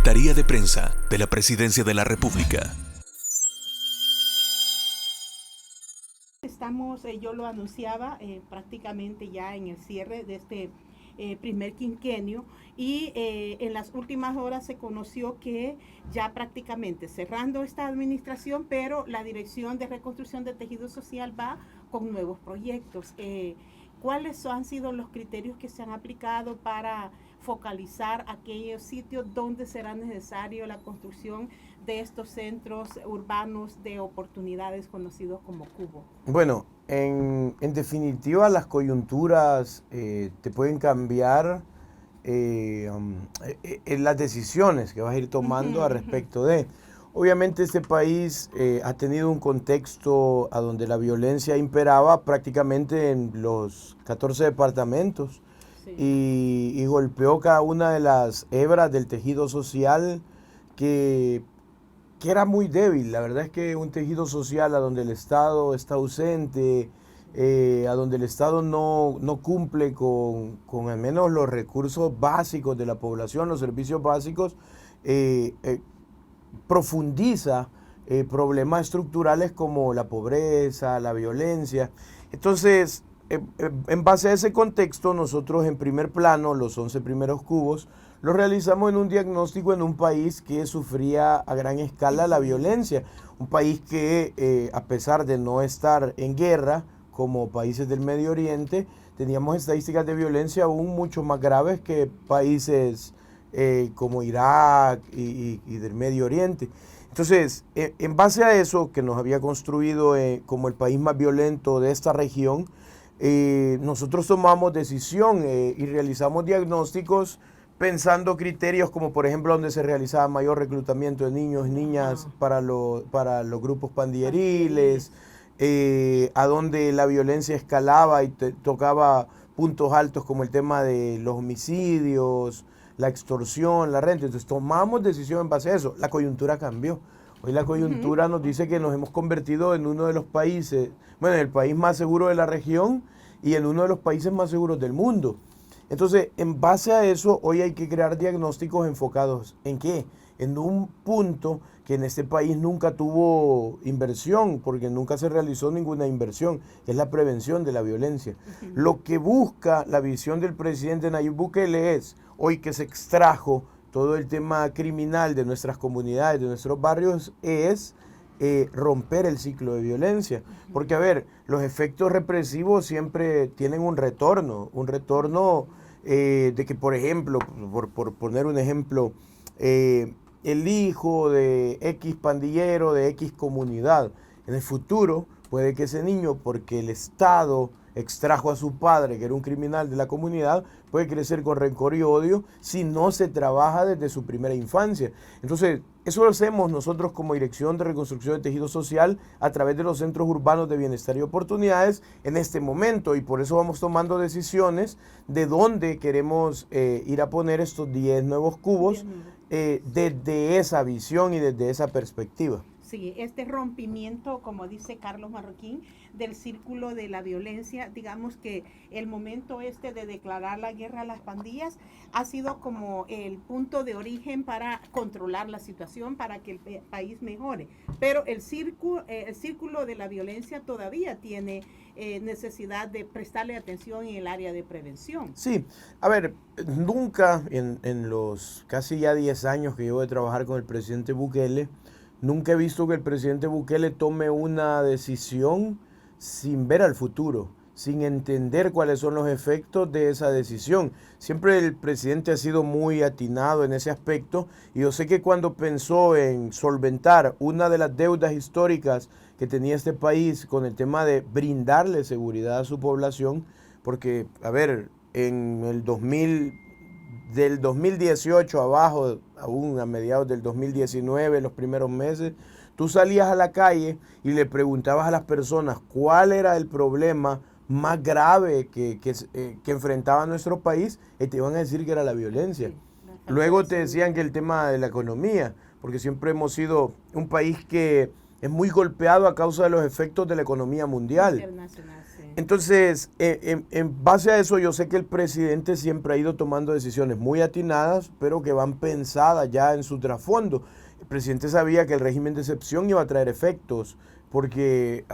Secretaría de Prensa de la Presidencia de la República. Estamos, yo lo anunciaba, prácticamente ya en el cierre de este primer quinquenio y en las últimas horas se conoció que ya prácticamente cerrando esta administración, pero la Dirección de Reconstrucción de Tejido Social va con nuevos proyectos. ¿Cuáles han sido los criterios que se han aplicado para focalizar aquellos sitios donde será necesario la construcción de estos centros urbanos de oportunidades conocidos como Cubo? Bueno, en definitiva las coyunturas te pueden cambiar en las decisiones que vas a ir tomando al respecto de. Obviamente este país ha tenido un contexto a donde la violencia imperaba prácticamente en los 14 departamentos. Sí. Y golpeó cada una de las hebras del tejido social que era muy débil. La verdad es que un tejido social a donde el Estado está ausente, a donde el Estado no cumple con al menos los recursos básicos de la población, los servicios básicos, profundiza problemas estructurales como la pobreza, la violencia. Entonces, en base a ese contexto, nosotros en primer plano, los 11 primeros cubos, lo realizamos en un diagnóstico en un país que sufría a gran escala la violencia. Un país que, a pesar de no estar en guerra, como países del Medio Oriente, teníamos estadísticas de violencia aún mucho más graves que países como Irak y del Medio Oriente. Entonces, en base a eso, que nos había construido como el país más violento de esta región, nosotros tomamos decisión y realizamos diagnósticos pensando criterios como, por ejemplo, donde se realizaba mayor reclutamiento de niños y niñas para los grupos pandilleriles, a donde la violencia escalaba y tocaba puntos altos como el tema de los homicidios, la extorsión, la renta. Entonces tomamos decisión en base a eso. La coyuntura cambió. Hoy la coyuntura nos dice que nos hemos convertido en uno de los países, bueno, el país más seguro de la región y en uno de los países más seguros del mundo. Entonces, en base a eso, hoy hay que crear diagnósticos enfocados ¿en qué? En un punto que en este país nunca tuvo inversión, porque nunca se realizó ninguna inversión, que es la prevención de la violencia. Lo que busca la visión del presidente Nayib Bukele es, hoy que se extrajo todo el tema criminal de nuestras comunidades, de nuestros barrios, es romper el ciclo de violencia. Porque, a ver, los efectos represivos siempre tienen un retorno de que, por ejemplo, por poner un ejemplo, el hijo de X pandillero, de X comunidad, en el futuro puede que ese niño, porque el Estado extrajo a su padre, que era un criminal de la comunidad, puede crecer con rencor y odio si no se trabaja desde su primera infancia. Entonces, eso lo hacemos nosotros como Dirección de Reconstrucción de Tejido Social a través de los centros urbanos de bienestar y oportunidades en este momento, y por eso vamos tomando decisiones de dónde queremos ir a poner estos 10 nuevos cubos desde esa visión y desde esa perspectiva. Sí, este rompimiento, como dice Carlos Marroquín, del círculo de la violencia, digamos que el momento de declarar la guerra a las pandillas ha sido como el punto de origen para controlar la situación, para que el país mejore. Pero el círculo de la violencia todavía tiene necesidad de prestarle atención en el área de prevención. Sí, a ver, nunca en los casi ya 10 años que llevo de trabajar con el presidente Bukele, nunca he visto que el presidente Bukele tome una decisión sin ver al futuro, sin entender cuáles son los efectos de esa decisión. Siempre el presidente ha sido muy atinado en ese aspecto, y yo sé que cuando pensó en solventar una de las deudas históricas que tenía este país con el tema de brindarle seguridad a su población, porque, a ver, en el 2000... del 2018 abajo, aún a mediados del 2019, los primeros meses, tú salías a la calle y le preguntabas a las personas cuál era el problema más grave que enfrentaba nuestro país, y te iban a decir que era la violencia. Sí, luego te decían que el tema de la economía, porque siempre hemos sido un país que es muy golpeado a causa de los efectos de la economía mundial. Entonces, en base a eso, yo sé que el presidente siempre ha ido tomando decisiones muy atinadas, pero que van pensadas ya en su trasfondo. El presidente sabía que el régimen de excepción iba a traer efectos, porque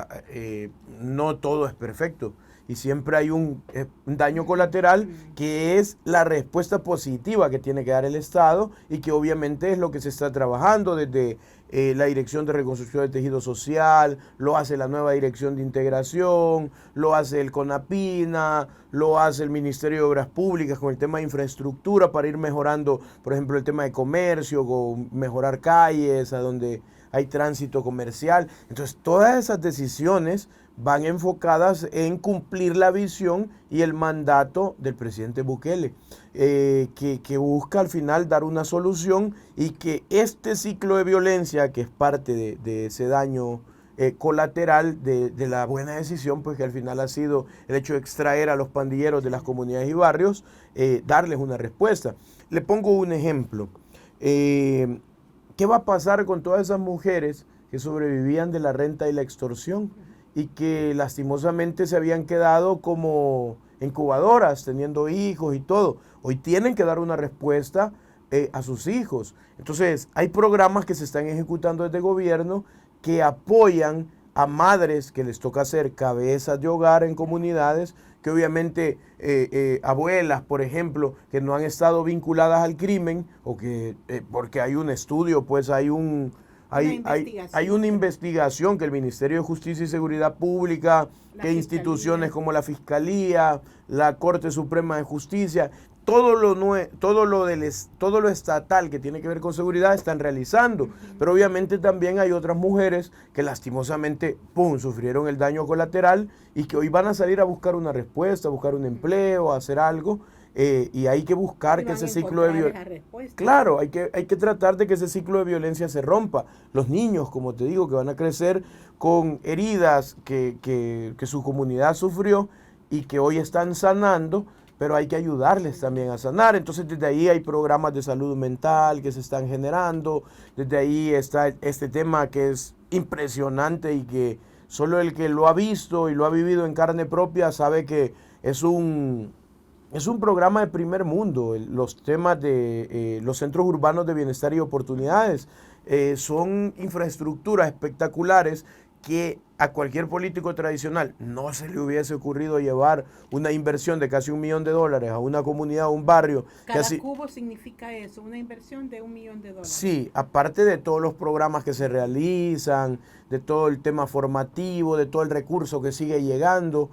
no todo es perfecto. Y siempre hay un daño colateral que es la respuesta positiva que tiene que dar el Estado y que obviamente es lo que se está trabajando desde la Dirección de Reconstrucción del Tejido Social, lo hace la nueva Dirección de Integración, lo hace el CONAPINA, lo hace el Ministerio de Obras Públicas con el tema de infraestructura para ir mejorando, por ejemplo, el tema de comercio, con mejorar calles a donde hay tránsito comercial. Entonces, todas esas decisiones van enfocadas en cumplir la visión y el mandato del presidente Bukele, que busca al final dar una solución y que este ciclo de violencia, que es parte de ese daño colateral de la buena decisión, pues que al final ha sido el hecho de extraer a los pandilleros de las comunidades y barrios, darles una respuesta. Le pongo un ejemplo. ¿Qué va a pasar con todas esas mujeres que sobrevivían de la renta y la extorsión y que lastimosamente se habían quedado como incubadoras, teniendo hijos y todo? Hoy tienen que dar una respuesta a sus hijos. Entonces, hay programas que se están ejecutando desde gobierno que apoyan a madres que les toca ser cabezas de hogar en comunidades, que obviamente abuelas, por ejemplo, que no han estado vinculadas al crimen, o que porque hay un estudio, pues hay una investigación que el Ministerio de Justicia y Seguridad Pública, que instituciones como la Fiscalía, la Corte Suprema de Justicia, todo lo estatal que tiene que ver con seguridad están realizando. Pero obviamente también hay otras mujeres que lastimosamente, sufrieron el daño colateral y que hoy van a salir a buscar una respuesta, a buscar un empleo, a hacer algo. Y hay que buscar que ese ciclo de violencia... Claro, hay que tratar de que ese ciclo de violencia se rompa. Los niños, como te digo, que van a crecer con heridas que su comunidad sufrió y que hoy están sanando, pero hay que ayudarles también a sanar. Entonces desde ahí hay programas de salud mental que se están generando, desde ahí está este tema que es impresionante y que solo el que lo ha visto y lo ha vivido en carne propia sabe que es un programa de primer mundo. Los temas de los centros urbanos de bienestar y oportunidades son infraestructuras espectaculares que a cualquier político tradicional no se le hubiese ocurrido llevar una inversión de casi $1 millón a una comunidad, a un barrio. Cada cubo significa eso, una inversión de $1 millón. Sí, aparte de todos los programas que se realizan, de todo el tema formativo, de todo el recurso que sigue llegando.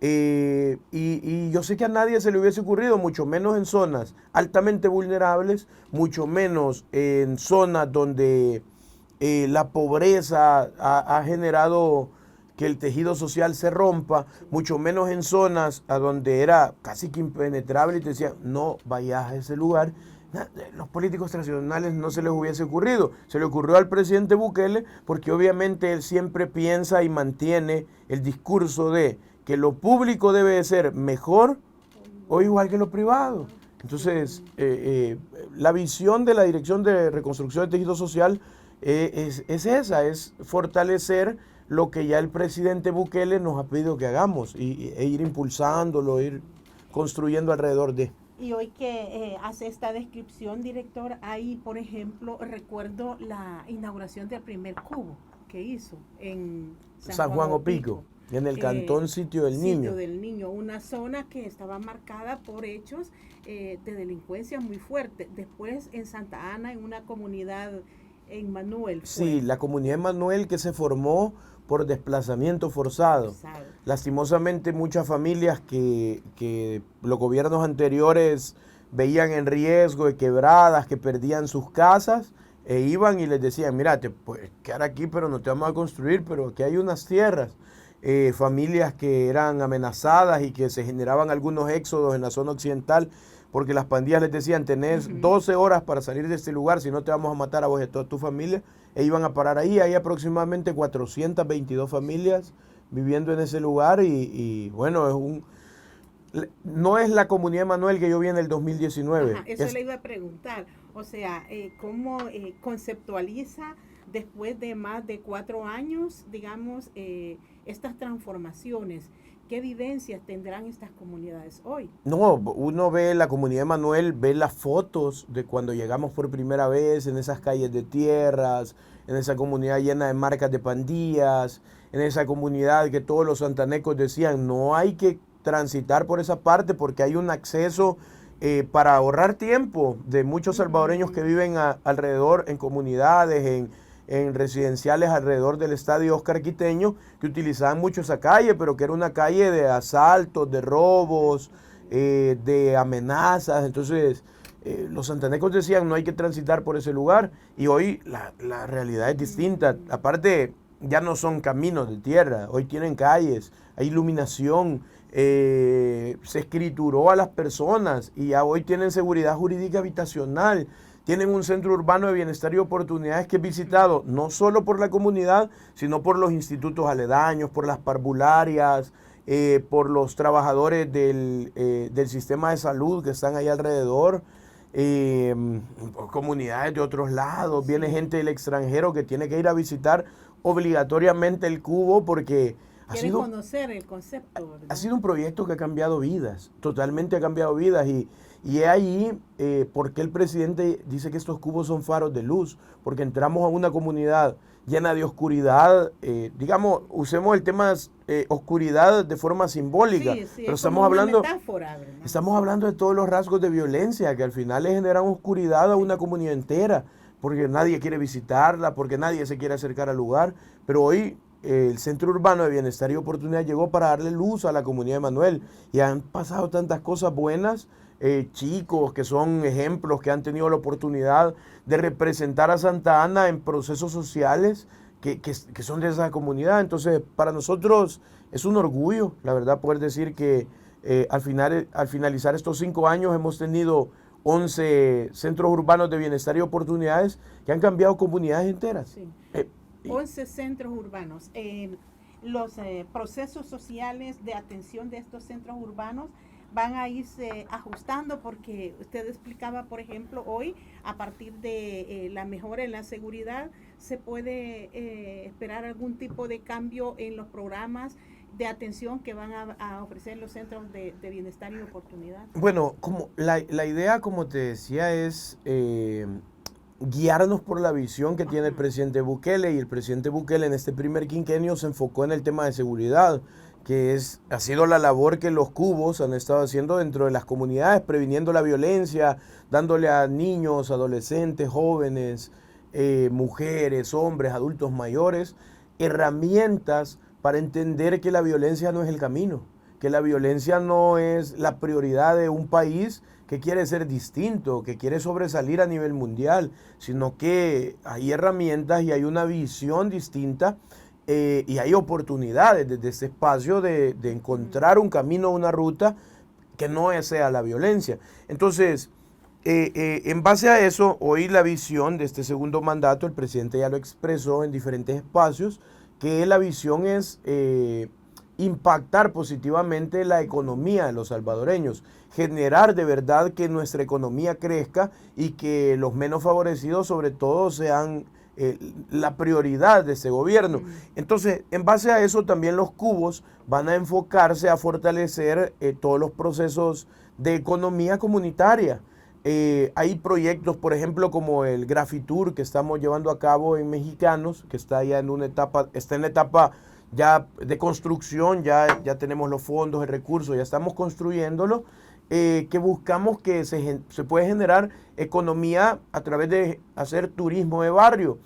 Y yo sé que a nadie se le hubiese ocurrido, mucho menos en zonas altamente vulnerables, mucho menos en zonas donde la pobreza ha generado que el tejido social se rompa, mucho menos en zonas a donde era casi que impenetrable y te decían, no vayas a ese lugar. Los políticos tradicionales no se les hubiese ocurrido. Se le ocurrió al presidente Bukele porque obviamente él siempre piensa y mantiene el discurso de que lo público debe de ser mejor o igual que lo privado. Entonces, la visión de la Dirección de Reconstrucción del Tejido Social es esa, es fortalecer lo que ya el presidente Bukele nos ha pedido que hagamos e ir impulsándolo, ir construyendo alrededor de. Y hoy que hace esta descripción, director, ahí, por ejemplo, recuerdo la inauguración del primer cubo que hizo en San Juan Opico, en el cantón Sitio del Niño. Sitio del Niño, una zona que estaba marcada por hechos de delincuencia muy fuerte. Después en Santa Ana, en una comunidad en Manuel. Sí, la comunidad de Manuel que se formó por desplazamiento forzado. Lastimosamente muchas familias que los gobiernos anteriores veían en riesgo de quebradas, que perdían sus casas, iban y les decían, mira, te puedes quedar aquí, pero no te vamos a construir, pero aquí hay unas tierras. Familias que eran amenazadas y que se generaban algunos éxodos en la zona occidental, porque las pandillas les decían, tenés 12 horas para salir de este lugar, si no te vamos a matar a vos y a toda tu familia, e iban a parar ahí. Hay aproximadamente 422 familias viviendo en ese lugar y bueno, no es la comunidad de Manuel que yo vi en el 2019. Ajá, eso le iba a preguntar, o sea, ¿cómo conceptualiza después de más de 4 años, digamos, estas transformaciones ¿qué vivencias tendrán estas comunidades hoy? No, uno ve la comunidad de Manuel, ve las fotos de cuando llegamos por primera vez en esas calles de tierras, en esa comunidad llena de marcas de pandillas, en esa comunidad que todos los santanecos decían, no hay que transitar por esa parte porque hay un acceso para ahorrar tiempo de muchos salvadoreños que viven alrededor en comunidades, en residenciales alrededor del estadio Oscar Quiteño, que utilizaban mucho esa calle, pero que era una calle de asaltos, de robos, de amenazas. Entonces, los santanecos decían no hay que transitar por ese lugar, y hoy la realidad es distinta. Aparte, ya no son caminos de tierra, hoy tienen calles, hay iluminación, se escrituró a las personas y ya hoy tienen seguridad jurídica habitacional. Tienen un centro urbano de bienestar y oportunidades que es visitado no solo por la comunidad, sino por los institutos aledaños, por las parvularias, por los trabajadores del sistema de salud que están ahí alrededor, comunidades de otros lados. Viene gente del extranjero que tiene que ir a visitar obligatoriamente el Cubo porque quieren conocer el concepto, ¿verdad? Ha sido un proyecto que ha cambiado vidas, totalmente ha cambiado vidas, y es ahí por qué el presidente dice que estos cubos son faros de luz, porque entramos a una comunidad llena de oscuridad, digamos, usemos el tema oscuridad de forma simbólica, pero estamos hablando, estamos hablando de todos los rasgos de violencia que al final le generan oscuridad a una comunidad entera, porque nadie quiere visitarla, porque nadie se quiere acercar al lugar, pero hoy el Centro Urbano de Bienestar y Oportunidad llegó para darle luz a la comunidad de Manuel, y han pasado tantas cosas buenas, chicos que son ejemplos, que han tenido la oportunidad de representar a Santa Ana en procesos sociales que son de esa comunidad. Entonces, para nosotros es un orgullo, la verdad, poder decir que al finalizar estos 5 años hemos tenido 11 centros urbanos de bienestar y oportunidades que han cambiado comunidades enteras. Sí. 11 centros urbanos. Los procesos sociales de atención de estos centros urbanos van a irse ajustando, porque usted explicaba, por ejemplo, hoy, a partir de la mejora en la seguridad, se puede esperar algún tipo de cambio en los programas de atención que van a ofrecer los centros de bienestar y oportunidad. Bueno, como la idea, como te decía, es guiarnos por la visión que tiene el presidente Bukele, y el presidente Bukele en este primer quinquenio se enfocó en el tema de seguridad, que ha sido la labor que los cubos han estado haciendo dentro de las comunidades, previniendo la violencia, dándole a niños, adolescentes, jóvenes, mujeres, hombres, adultos mayores, herramientas para entender que la violencia no es el camino, que la violencia no es la prioridad de un país que quiere ser distinto, que quiere sobresalir a nivel mundial, sino que hay herramientas y hay una visión distinta, y hay oportunidades desde este espacio de encontrar un camino, una ruta que no sea la violencia. Entonces, en base a eso, hoy la visión de este segundo mandato, el presidente ya lo expresó en diferentes espacios, que la visión es impactar positivamente la economía de los salvadoreños, generar de verdad que nuestra economía crezca y que los menos favorecidos sobre todo sean la prioridad de ese gobierno. Entonces, en base a eso también los cubos van a enfocarse a fortalecer todos los procesos de economía comunitaria. Hay proyectos, por ejemplo, como el Grafitour que estamos llevando a cabo en Mexicanos, que está ya en la etapa ya de construcción, ya tenemos los fondos, el recurso, ya estamos construyéndolo, que buscamos que se puede generar economía a través de hacer turismo de barrio.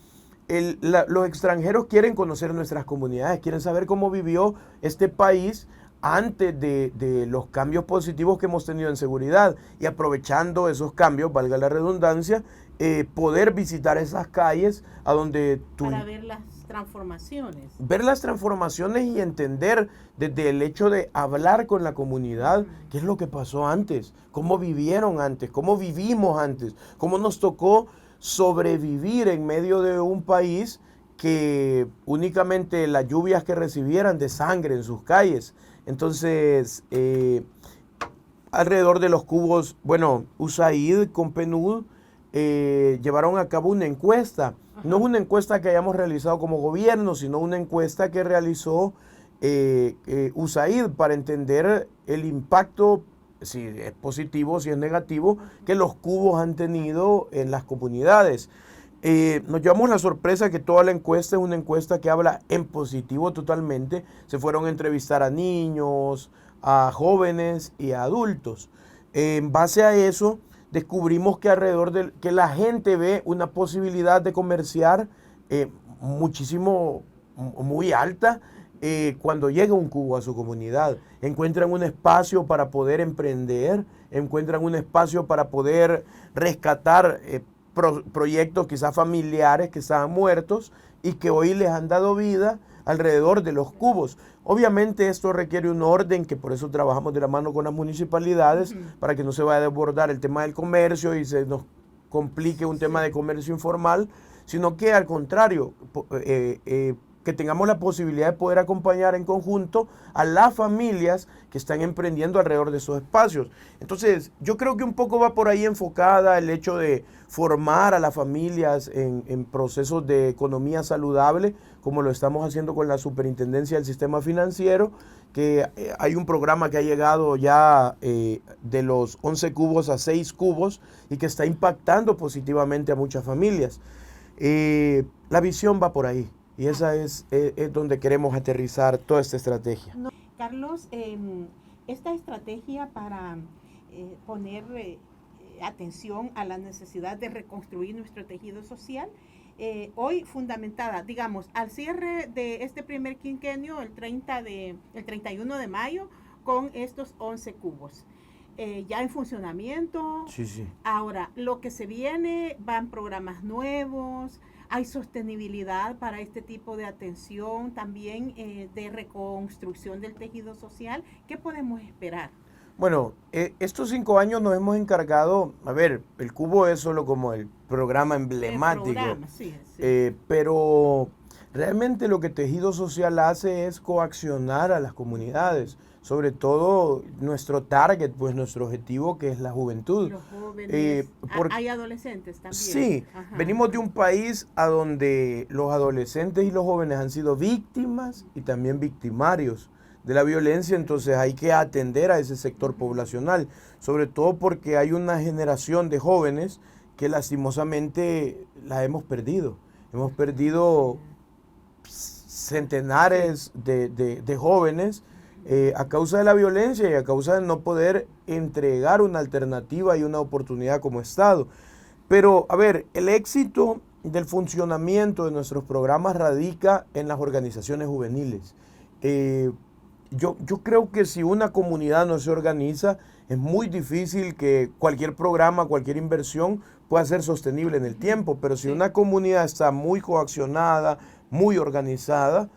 Los extranjeros quieren conocer nuestras comunidades, quieren saber cómo vivió este país antes de los cambios positivos que hemos tenido en seguridad, y aprovechando esos cambios, valga la redundancia, poder visitar esas calles a donde para ver las transformaciones. Ver las transformaciones y entender desde el hecho de hablar con la comunidad qué es lo que pasó antes, cómo vivieron antes, cómo vivimos antes, cómo nos tocó sobrevivir en medio de un país que únicamente las lluvias que recibieran de sangre en sus calles. Entonces, alrededor de los cubos, bueno, USAID con PNUD llevaron a cabo una encuesta. No es una encuesta que hayamos realizado como gobierno, sino una encuesta que realizó USAID para entender el impacto, si es positivo, si es negativo, que los cubos han tenido en las comunidades. Nos llevamos la sorpresa que toda la encuesta es una encuesta que habla en positivo totalmente. Se fueron a entrevistar a niños, a jóvenes y a adultos. En base a eso, descubrimos que que la gente ve una posibilidad de comerciar muy alta cuando llega un cubo a su comunidad. Encuentran un espacio para poder emprender, encuentran un espacio para poder rescatar proyectos quizás familiares que estaban muertos y que hoy les han dado vida alrededor de los cubos. Obviamente esto requiere un orden, que por eso trabajamos de la mano con las municipalidades, para que no se vaya a desbordar el tema del comercio y se nos complique un tema de comercio informal, sino que al contrario, que tengamos la posibilidad de poder acompañar en conjunto a las familias que están emprendiendo alrededor de esos espacios. Entonces, yo creo que un poco va por ahí enfocada el hecho de formar a las familias en procesos de economía saludable, como lo estamos haciendo con la Superintendencia del Sistema Financiero, que hay un programa que ha llegado ya de los 11 cubos a 6 cubos y que está impactando positivamente a muchas familias. La visión va por ahí. Y esa es donde queremos aterrizar toda esta estrategia. No, Carlos, esta estrategia para poner atención a la necesidad de reconstruir nuestro tejido social, hoy fundamentada, digamos, al cierre de este primer quinquenio, el 31 de mayo, con estos 11 cubos. Ya en funcionamiento. Sí, sí. Ahora, lo que se viene, van programas nuevos. Hay sostenibilidad para este tipo de atención, también de reconstrucción del tejido social. ¿Qué podemos esperar? Bueno, estos 5 años nos hemos encargado, a ver, el cubo es solo como el programa emblemático, El programa, sí. Pero realmente lo que Tejido Social hace es coaccionar a las comunidades, sobre todo nuestro target, pues nuestro objetivo, que es la juventud. Los jóvenes, hay adolescentes también. Sí, Ajá. venimos de un país a donde los adolescentes y los jóvenes han sido víctimas y también victimarios de la violencia, entonces hay que atender a ese sector poblacional, sobre todo porque hay una generación de jóvenes que lastimosamente la hemos perdido. Hemos perdido centenares de jóvenes a causa de la violencia y a causa de no poder entregar una alternativa y una oportunidad como Estado. Pero, a ver, el éxito del funcionamiento de nuestros programas radica en las organizaciones juveniles. Yo creo que si una comunidad no se organiza, es muy difícil que cualquier programa, cualquier inversión pueda ser sostenible en el tiempo. Pero si una comunidad está muy coaccionada, muy organizada,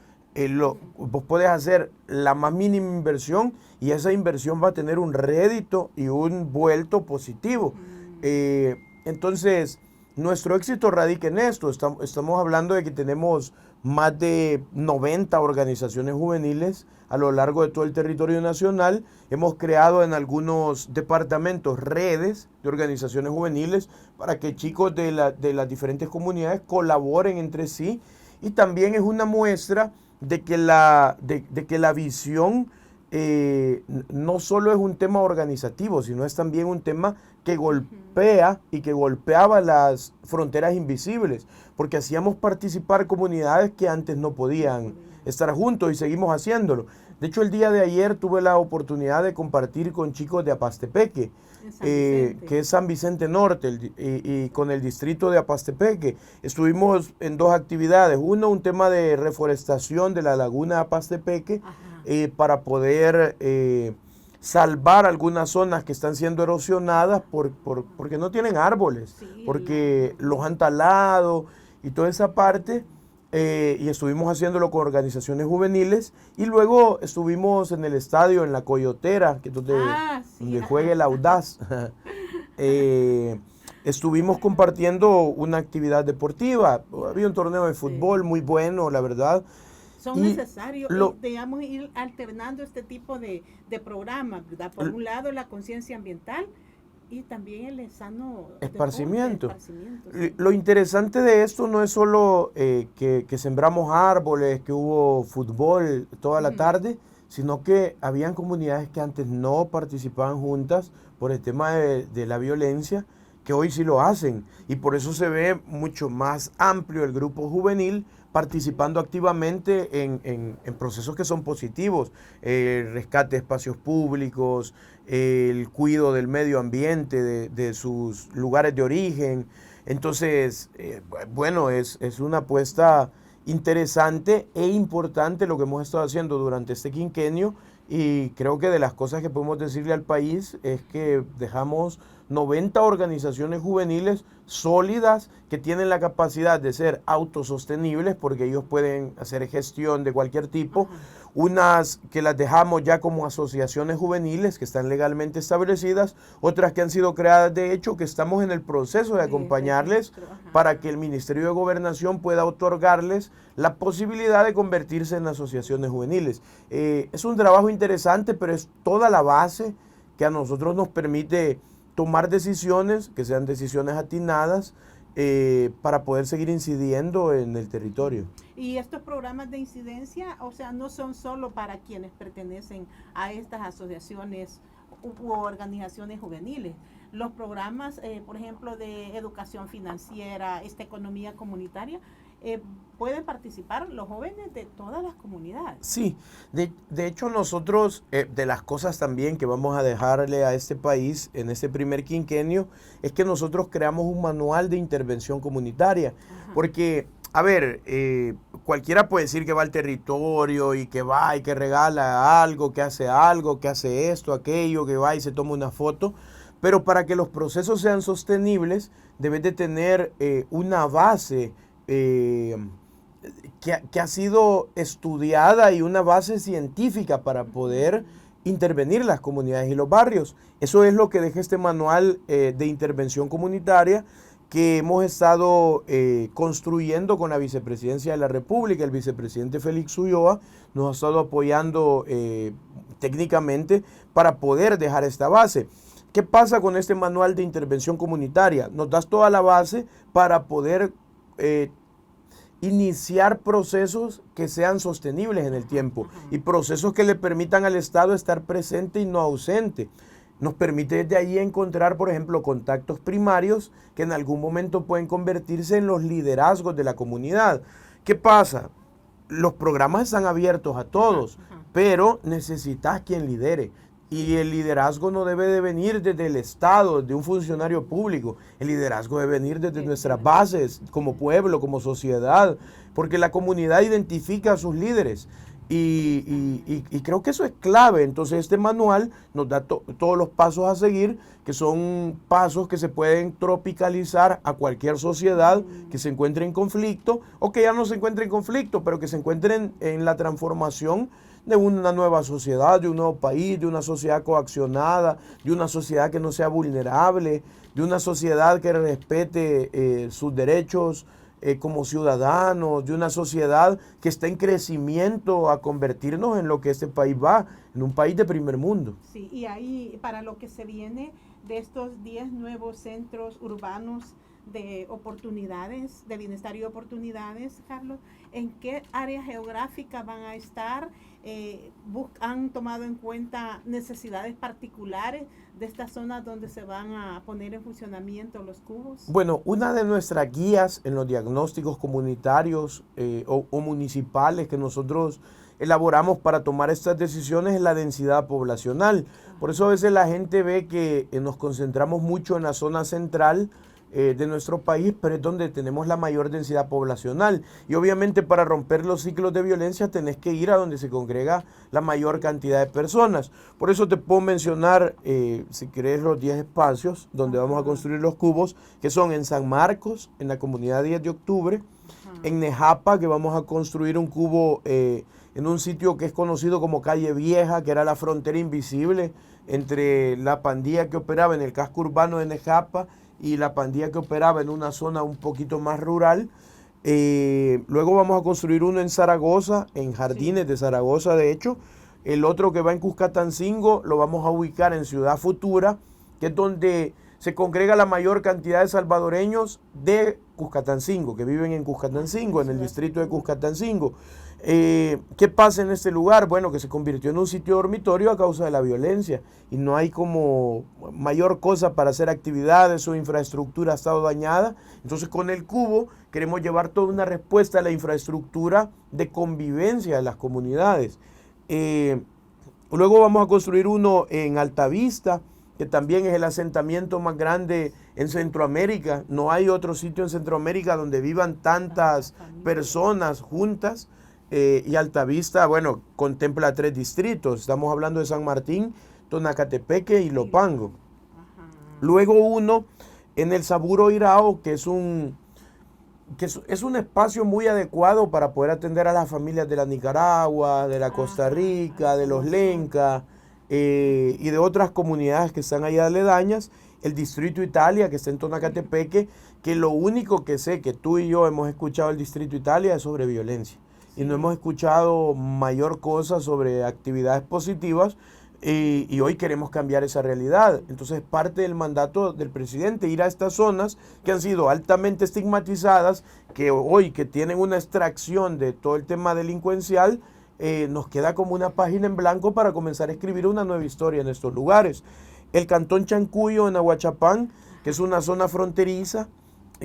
vos podés hacer la más mínima inversión y esa inversión va a tener un rédito y un vuelto positivo. Entonces, nuestro éxito radica en esto. Estamos hablando de que tenemos más de 90 organizaciones juveniles a lo largo de todo el territorio nacional. Hemos creado en algunos departamentos redes de organizaciones juveniles para que chicos de las diferentes comunidades colaboren entre sí. Y también es una muestra de que la visión no solo es un tema organizativo, sino es también un tema que golpea y que golpeaba las fronteras invisibles, porque hacíamos participar comunidades que antes no podían estar juntos y seguimos haciéndolo. De hecho, el día de ayer tuve la oportunidad de compartir con chicos de Apastepeque, que es San Vicente Norte, y con el distrito de Apastepeque. Estuvimos en 2 actividades. Uno, un tema de reforestación de la laguna de Apastepeque, para poder salvar algunas zonas que están siendo erosionadas porque no tienen árboles, porque los han talado y toda esa parte. Y estuvimos haciéndolo con organizaciones juveniles y luego estuvimos en el estadio, en la Coyotera, que es donde juega el Audaz. Estuvimos compartiendo una actividad deportiva. Había un torneo de fútbol muy bueno, la verdad. Son necesarios, digamos, ir alternando este tipo de programas, ¿verdad? Por un lado, la conciencia ambiental, Y también el sano esparcimiento. deporte, esparcimiento, sí. Lo interesante de esto no es solo que sembramos árboles, que hubo fútbol toda la tarde, sino que habían comunidades que antes no participaban juntas por el tema de la violencia, que hoy sí lo hacen. Y por eso se ve mucho más amplio el grupo juvenil participando activamente en procesos que son positivos, el rescate de espacios públicos, el cuidado del medio ambiente, de sus lugares de origen. Entonces, bueno, es una apuesta interesante e importante lo que hemos estado haciendo durante este quinquenio, y creo que de las cosas que podemos decirle al país es que dejamos 90 organizaciones juveniles sólidas que tienen la capacidad de ser autosostenibles porque ellos pueden hacer gestión de cualquier tipo. Unas que las dejamos ya como asociaciones juveniles que están legalmente establecidas, otras que han sido creadas de hecho, que estamos en el proceso de acompañarles para que el Ministerio de Gobernación pueda otorgarles la posibilidad de convertirse en asociaciones juveniles. Es un trabajo interesante, pero es toda la base que a nosotros nos permite tomar decisiones, que sean decisiones atinadas, para poder seguir incidiendo en el territorio. Y estos programas de incidencia, o sea, no son solo para quienes pertenecen a estas asociaciones u organizaciones juveniles. Los programas, por ejemplo, de educación financiera, economía comunitaria, pueden participar los jóvenes de todas las comunidades. Sí, de hecho nosotros, de las cosas también que vamos a dejarle a este país en este primer quinquenio, es que nosotros creamos un manual de intervención comunitaria. Porque, a ver, cualquiera puede decir que va al territorio y que va y que regala algo, que hace esto, aquello, que va y se toma una foto, pero para que los procesos sean sostenibles, debes de tener una base que ha sido estudiada y una base científica para poder intervenir las comunidades y los barrios. Eso es lo que deja este manual de intervención comunitaria que hemos estado construyendo con la Vicepresidencia de la República. El vicepresidente Félix Ulloa nos ha estado apoyando técnicamente para poder dejar esta base. ¿Qué pasa con este manual de intervención comunitaria? Nos das toda la base para poder iniciar procesos que sean sostenibles en el tiempo y procesos que le permitan al Estado estar presente y no ausente. Nos permite desde ahí encontrar, por ejemplo, contactos primarios que en algún momento pueden convertirse en los liderazgos de la comunidad. ¿Qué pasa? Los programas están abiertos a todos, pero necesitas quien lidere. Y el liderazgo no debe de venir desde el Estado, de un funcionario público. El liderazgo debe venir desde nuestras bases, como pueblo, como sociedad, porque la comunidad identifica a sus líderes. Y creo que eso es clave. Entonces este manual nos da todos los pasos a seguir, que son pasos que se pueden tropicalizar a cualquier sociedad que se encuentre en conflicto o que ya no se encuentre en conflicto, pero que se encuentren en la transformación de una nueva sociedad, de un nuevo país, de una sociedad coaccionada, de una sociedad que no sea vulnerable, de una sociedad que respete sus derechos como ciudadanos, de una sociedad que está en crecimiento a convertirnos en lo que este país va, en un país de primer mundo. Sí, y ahí para lo que se viene de estos 10 nuevos centros urbanos de oportunidades, de bienestar y oportunidades, Carlos, ¿en qué área geográfica van a estar? ¿Han tomado en cuenta necesidades particulares de estas zonas donde se van a poner en funcionamiento los cubos? Bueno, una de nuestras guías en los diagnósticos comunitarios o municipales que nosotros elaboramos para tomar estas decisiones es la densidad poblacional. Por eso a veces la gente ve que nos concentramos mucho en la zona central de nuestro país, pero es donde tenemos la mayor densidad poblacional. Y obviamente para romper los ciclos de violencia tenés que ir a donde se congrega la mayor cantidad de personas. Por eso te puedo mencionar, si querés, los 10 espacios donde vamos a construir los cubos, que son en San Marcos, en la comunidad 10 de octubre, en Nejapa, que vamos a construir un cubo en un sitio que es conocido como Calle Vieja, que era la frontera invisible entre la pandilla que operaba en el casco urbano de Nejapa y la pandilla que operaba en una zona un poquito más rural. Luego vamos a construir uno en Zaragoza, en Jardines de Zaragoza, de hecho. El otro que va en Cuscatancingo lo vamos a ubicar en Ciudad Futura, que es donde se congrega la mayor cantidad de salvadoreños de Cuscatancingo, que viven en Cuscatancingo, en el distrito de Cuscatancingo. ¿Qué pasa en este lugar? Bueno, que se convirtió en un sitio dormitorio a causa de la violencia y no hay como mayor cosa para hacer actividades, su infraestructura ha estado dañada. Entonces con el cubo queremos llevar toda una respuesta a la infraestructura de convivencia de las comunidades. Luego vamos a construir uno en Altavista, que también es el asentamiento más grande en Centroamérica. No hay otro sitio en Centroamérica donde vivan tantas personas juntas. Y Altavista, bueno, contempla 3 distritos. Estamos hablando de San Martín, Tonacatepeque y Lopango. Luego uno en el Saburo Irao, que es un espacio muy adecuado para poder atender a las familias de la Nicaragua, de la Costa Rica, de los Lenca y de otras comunidades que están allá aledañas. El Distrito Italia, que está en Tonacatepeque, que lo único que sé que tú y yo hemos escuchado del Distrito Italia es sobre violencia. Y no hemos escuchado mayor cosa sobre actividades positivas y hoy queremos cambiar esa realidad. Entonces parte del mandato del presidente ir a estas zonas que han sido altamente estigmatizadas, que hoy que tienen una extracción de todo el tema delincuencial, nos queda como una página en blanco para comenzar a escribir una nueva historia en estos lugares. El Cantón Chancuyo en Aguachapán, que es una zona fronteriza,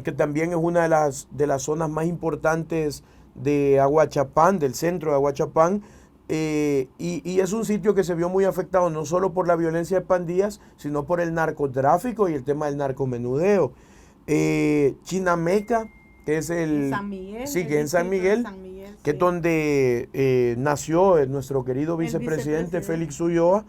que también es una de las zonas más importantes de Aguachapán, del centro de Aguachapán, y es un sitio que se vio muy afectado no solo por la violencia de pandillas, sino por el narcotráfico y el tema del narcomenudeo. Chinameca, que es San Miguel, sí, que es en San Miguel, que es donde nació nuestro querido vicepresidente Félix Ulloa.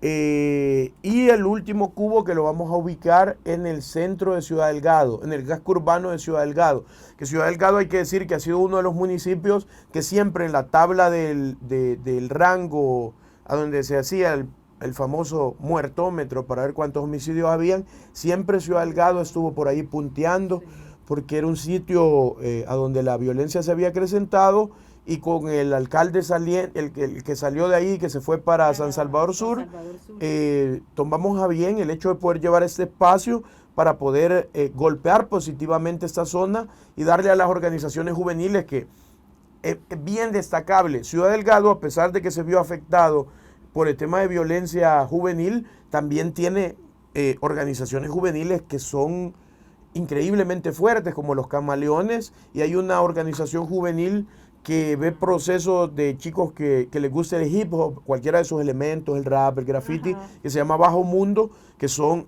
Y el último cubo que lo vamos a ubicar en el centro de Ciudad Delgado, en el casco urbano de Ciudad Delgado. Que Ciudad Delgado hay que decir que ha sido uno de los municipios que siempre en la tabla del rango a donde se hacía el famoso muertómetro para ver cuántos homicidios habían, siempre Ciudad Delgado estuvo por ahí punteando, porque era un sitio a donde la violencia se había acrecentado. Y con el alcalde el que salió de ahí, que se fue para San Salvador Sur, tomamos a bien el hecho de poder llevar este espacio para poder golpear positivamente esta zona y darle a las organizaciones juveniles que es bien destacable. Ciudad Delgado, a pesar de que se vio afectado por el tema de violencia juvenil, también tiene organizaciones juveniles que son increíblemente fuertes, como los Camaleones, y hay una organización juvenil que ve procesos de chicos que les gusta el hip hop, cualquiera de esos elementos, el rap, el graffiti, que se llama Bajo Mundo, que son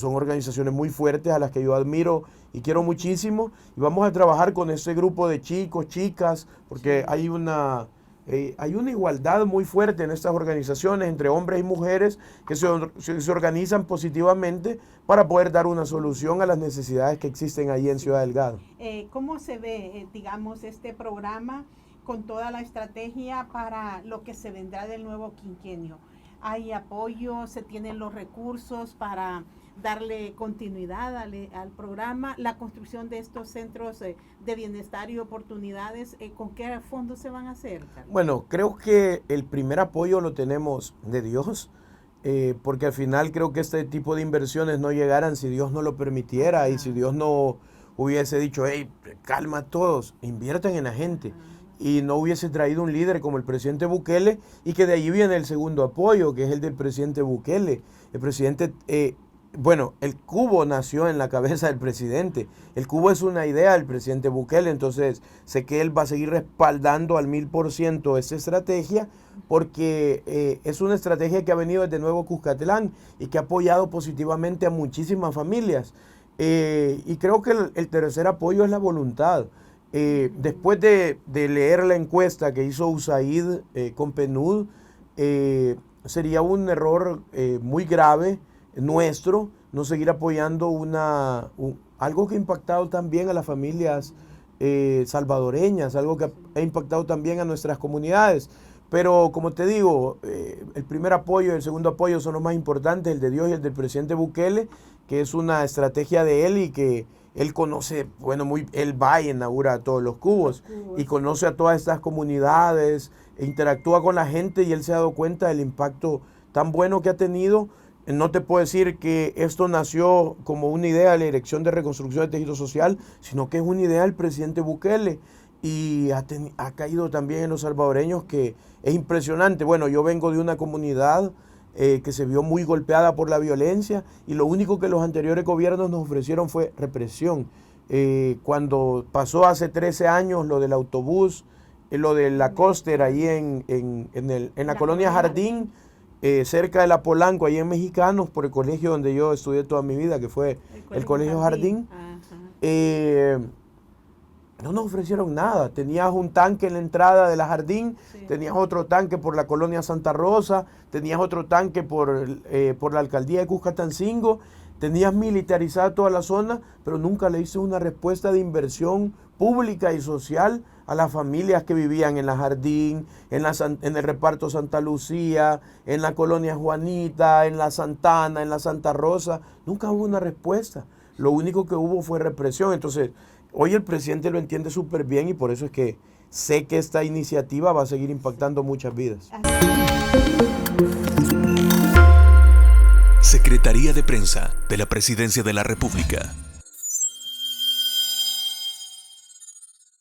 organizaciones muy fuertes a las que yo admiro y quiero muchísimo. Y vamos a trabajar con ese grupo de chicos, chicas, porque hay una igualdad muy fuerte en estas organizaciones entre hombres y mujeres que se organizan positivamente para poder dar una solución a las necesidades que existen ahí en Ciudad Delgado. ¿Cómo se ve, digamos, este programa con toda la estrategia para lo que se vendrá del nuevo quinquenio? ¿Hay apoyo? ¿Se tienen los recursos para darle continuidad al programa? La construcción de estos centros de bienestar y oportunidades, ¿con qué fondos se van a hacer, Carlos? Bueno, creo que el primer apoyo lo tenemos de Dios, porque al final creo que este tipo de inversiones no llegaran si Dios no lo permitiera y si Dios no hubiese dicho, hey, calma todos, inviertan en la gente. Y no hubiese traído un líder como el presidente Bukele, y que de ahí viene el segundo apoyo, que es el del presidente Bukele. El presidente, el cubo nació en la cabeza del presidente. El cubo es una idea del presidente Bukele, entonces sé que él va a seguir respaldando al 1000% esta estrategia, porque es una estrategia que ha venido desde Nuevo Cuscatlán y que ha apoyado positivamente a muchísimas familias. Y creo que el tercer apoyo es la voluntad. Después de leer la encuesta que hizo USAID con PNUD, sería un error muy grave nuestro no seguir apoyando algo que ha impactado también a las familias salvadoreñas, algo que ha impactado también a nuestras comunidades. Pero como te digo, el primer apoyo y el segundo apoyo son los más importantes, el de Dios y el del presidente Bukele, que es una estrategia de él y que él conoce, él va y inaugura todos los cubos y conoce a todas estas comunidades, e interactúa con la gente y él se ha dado cuenta del impacto tan bueno que ha tenido no te puedo decir que esto nació como una idea de la Dirección de Reconstrucción del Tejido Social, sino que es una idea del presidente Bukele y ha caído también en los salvadoreños, que es impresionante. Bueno, yo vengo de una comunidad que se vio muy golpeada por la violencia y lo único que los anteriores gobiernos nos ofrecieron fue represión. Cuando pasó hace 13 años lo del autobús, lo de la Coster ahí en la colonia Jardín, cerca de la Polanco, ahí en Mexicanos, por el colegio donde yo estudié toda mi vida, que fue el Colegio Jardín. No nos ofrecieron nada. Tenías un tanque en la entrada de la Jardín, sí. Tenías otro tanque por la colonia Santa Rosa, tenías otro tanque por la alcaldía de Cuscatancingo, tenías militarizada toda la zona, pero nunca le hice una respuesta de inversión pública y social a las familias que vivían en la Jardín, en el reparto Santa Lucía, en la colonia Juanita, en la Santana, en la Santa Rosa. Nunca hubo una respuesta. Lo único que hubo fue represión. Entonces, hoy el presidente lo entiende súper bien y por eso es que sé que esta iniciativa va a seguir impactando muchas vidas. Secretaría de Prensa de la Presidencia de la República.